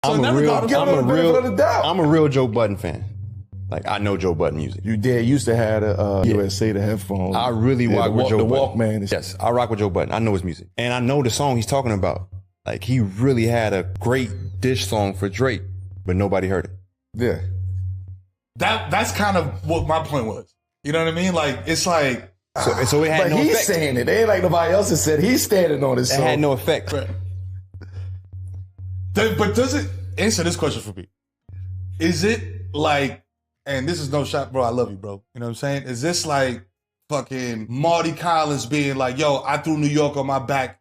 So I'm give him the doubt. I'm a real Joe Budden fan. Like, I know Joe Budden music. You used to have the USA, the headphones. I really rock with Joe Budden. The Walkman. Yes, I rock with Joe Budden. I know his music. And I know the song he's talking about. Like, he really had a great dish song for Drake, but nobody heard it. Yeah. That's kind of what my point was. You know what I mean? Like, it's like... So it had no effect. But he's saying it. It ain't like nobody else has said. He's standing on his song. It had no effect. Right. But does it... Answer this question for me. Is it like... And this is no shot, bro. I love you, bro. You know what I'm saying? Is this like fucking Marty Collins being like, yo, I threw New York on my back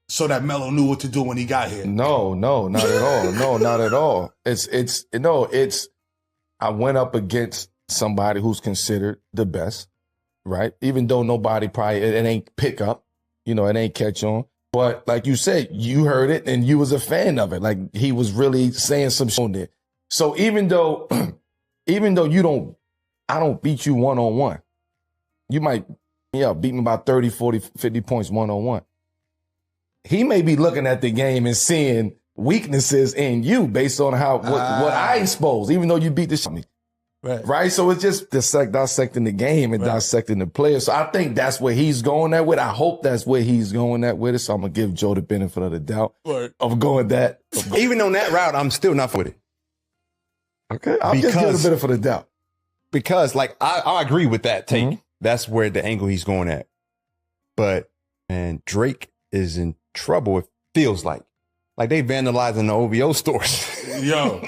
so that Melo knew what to do when he got here? No, not at all. No, not at all. It's I went up against somebody who's considered the best, right? Even though nobody probably, it ain't pick up, it ain't catch on. But like you said, you heard it and you was a fan of it. Like, he was really saying some shit on there. So even though I don't beat you one-on-one. You might, beat me by 30, 40, 50 points one-on-one. He may be looking at the game and seeing weaknesses in you based on what I expose, even though you beat the shit. Right? So it's just dissecting the game and dissecting the players. So I think that's where he's going at with. I hope that's where he's going at with it. So I'm going to give Joe the benefit of the doubt of going that. Even on that route, I'm still not with it. Okay, I'll just give it a benefit of the doubt. Because, like, I agree with that take. Mm-hmm. That's where the angle he's going at. But, man, Drake is in trouble, it feels like. Like, they vandalizing the OVO stores. Yo.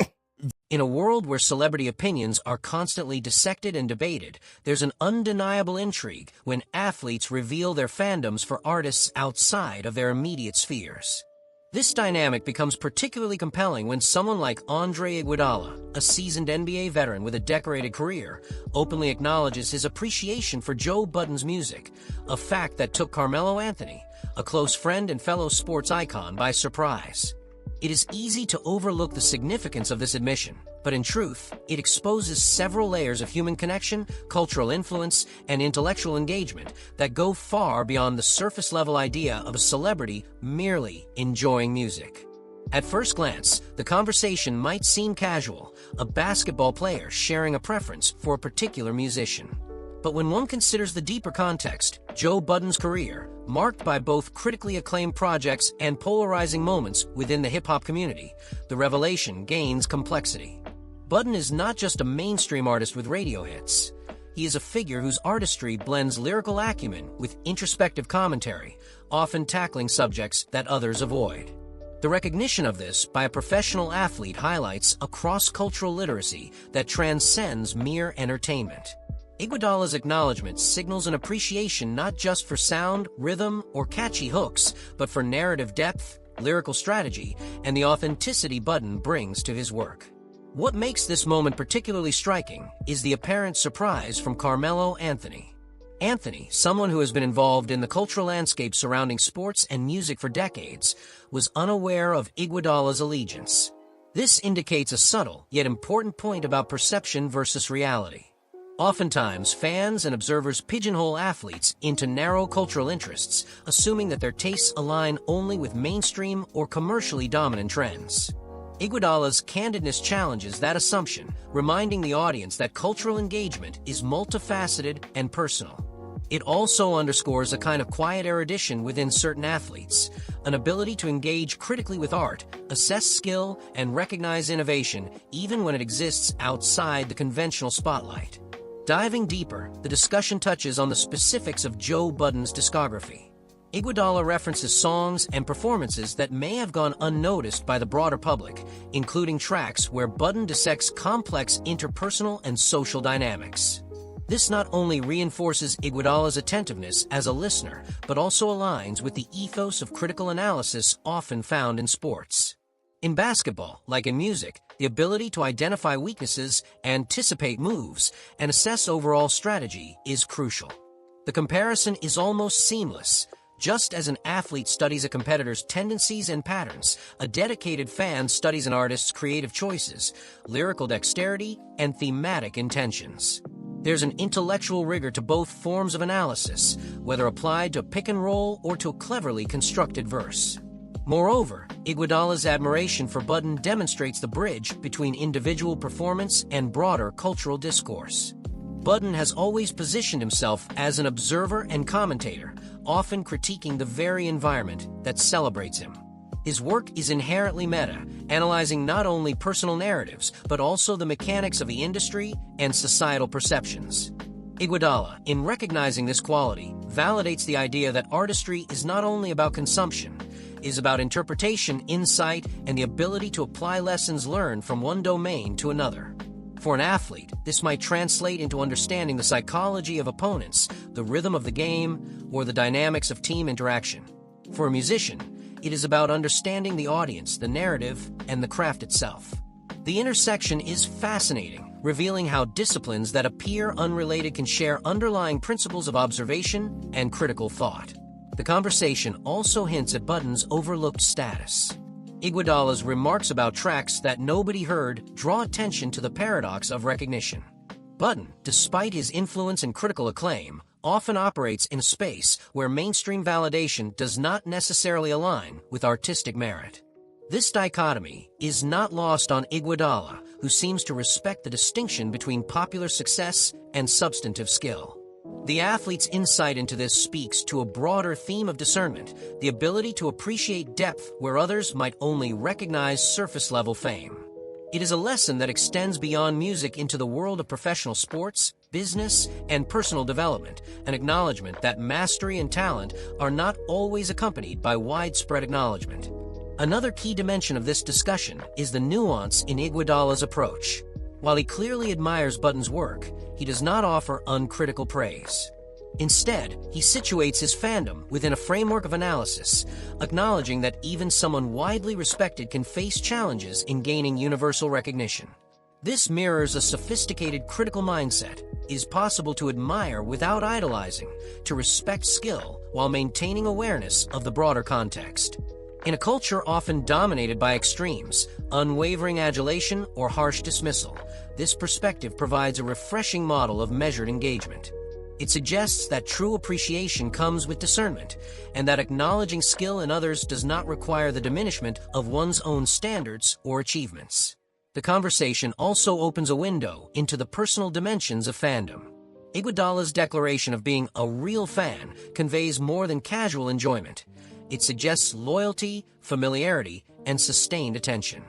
In a world where celebrity opinions are constantly dissected and debated, there's an undeniable intrigue when athletes reveal their fandoms for artists outside of their immediate spheres. This dynamic becomes particularly compelling when someone like Andre Iguodala, a seasoned NBA veteran with a decorated career, openly acknowledges his appreciation for Joe Budden's music, a fact that took Carmelo Anthony, a close friend and fellow sports icon, by surprise. It is easy to overlook the significance of this admission, but in truth, it exposes several layers of human connection, cultural influence, and intellectual engagement that go far beyond the surface-level idea of a celebrity merely enjoying music. At first glance, the conversation might seem casual, a basketball player sharing a preference for a particular musician. But when one considers the deeper context, Joe Budden's career, marked by both critically acclaimed projects and polarizing moments within the hip-hop community, the revelation gains complexity. Budden is not just a mainstream artist with radio hits. He is a figure whose artistry blends lyrical acumen with introspective commentary, often tackling subjects that others avoid. The recognition of this by a professional athlete highlights a cross-cultural literacy that transcends mere entertainment. Iguodala's acknowledgement signals an appreciation not just for sound, rhythm, or catchy hooks, but for narrative depth, lyrical strategy, and the authenticity Budden brings to his work. What makes this moment particularly striking is the apparent surprise from Carmelo Anthony. Anthony, someone who has been involved in the cultural landscape surrounding sports and music for decades, was unaware of Iguodala's allegiance. This indicates a subtle, yet important point about perception versus reality. Oftentimes, fans and observers pigeonhole athletes into narrow cultural interests, assuming that their tastes align only with mainstream or commercially dominant trends. Iguodala's candidness challenges that assumption, reminding the audience that cultural engagement is multifaceted and personal. It also underscores a kind of quiet erudition within certain athletes, an ability to engage critically with art, assess skill, and recognize innovation even when it exists outside the conventional spotlight. Diving deeper, the discussion touches on the specifics of Joe Budden's discography. Iguodala references songs and performances that may have gone unnoticed by the broader public, including tracks where Budden dissects complex interpersonal and social dynamics. This not only reinforces Iguodala's attentiveness as a listener, but also aligns with the ethos of critical analysis often found in sports. In basketball, like in music, the ability to identify weaknesses, anticipate moves, and assess overall strategy is crucial. The comparison is almost seamless. Just as an athlete studies a competitor's tendencies and patterns, a dedicated fan studies an artist's creative choices, lyrical dexterity, and thematic intentions. There's an intellectual rigor to both forms of analysis, whether applied to pick and roll or to a cleverly constructed verse. Moreover, Iguodala's admiration for Budden demonstrates the bridge between individual performance and broader cultural discourse. Budden has always positioned himself as an observer and commentator, often critiquing the very environment that celebrates him. His work is inherently meta, analyzing not only personal narratives, but also the mechanics of the industry and societal perceptions. Iguodala, in recognizing this quality, validates the idea that artistry is not only about consumption, it is about interpretation, insight, and the ability to apply lessons learned from one domain to another. For an athlete, this might translate into understanding the psychology of opponents, the rhythm of the game, or the dynamics of team interaction. For a musician, it is about understanding the audience, the narrative, and the craft itself. The intersection is fascinating, revealing how disciplines that appear unrelated can share underlying principles of observation and critical thought. The conversation also hints at Budden's overlooked status. Iguodala's remarks about tracks that nobody heard draw attention to the paradox of recognition. Budden, despite his influence and critical acclaim, often operates in a space where mainstream validation does not necessarily align with artistic merit. This dichotomy is not lost on Iguodala, who seems to respect the distinction between popular success and substantive skill. The athlete's insight into this speaks to a broader theme of discernment, the ability to appreciate depth where others might only recognize surface-level fame. It is a lesson that extends beyond music into the world of professional sports, business, and personal development, an acknowledgement that mastery and talent are not always accompanied by widespread acknowledgement. Another key dimension of this discussion is the nuance in Iguodala's approach. While he clearly admires Budden's work, he does not offer uncritical praise. Instead, he situates his fandom within a framework of analysis, acknowledging that even someone widely respected can face challenges in gaining universal recognition. This mirrors a sophisticated critical mindset. It is possible to admire without idolizing, to respect skill while maintaining awareness of the broader context. In a culture often dominated by extremes, unwavering adulation or harsh dismissal, this perspective provides a refreshing model of measured engagement. It suggests that true appreciation comes with discernment, and that acknowledging skill in others does not require the diminishment of one's own standards or achievements. The conversation also opens a window into the personal dimensions of fandom. Iguodala's declaration of being a real fan conveys more than casual enjoyment. It suggests loyalty, familiarity, and sustained attention.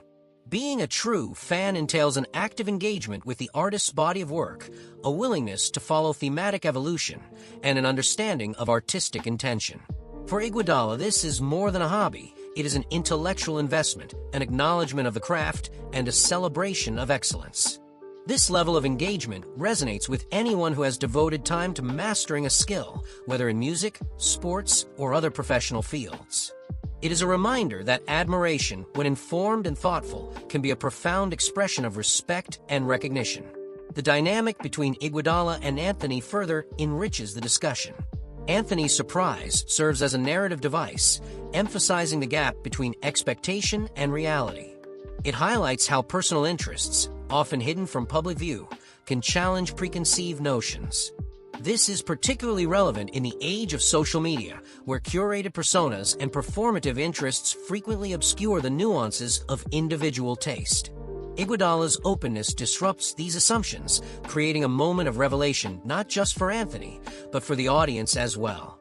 Being a true fan entails an active engagement with the artist's body of work, a willingness to follow thematic evolution, and an understanding of artistic intention. For Iguodala, this is more than a hobby. It is an intellectual investment, an acknowledgement of the craft, and a celebration of excellence. This level of engagement resonates with anyone who has devoted time to mastering a skill, whether in music, sports, or other professional fields. It is a reminder that admiration, when informed and thoughtful, can be a profound expression of respect and recognition. The dynamic between Iguodala and Anthony further enriches the discussion. Anthony's surprise serves as a narrative device, emphasizing the gap between expectation and reality. It highlights how personal interests, often hidden from public view, can challenge preconceived notions. This is particularly relevant in the age of social media, where curated personas and performative interests frequently obscure the nuances of individual taste. Iguodala's openness disrupts these assumptions, creating a moment of revelation not just for Anthony, but for the audience as well.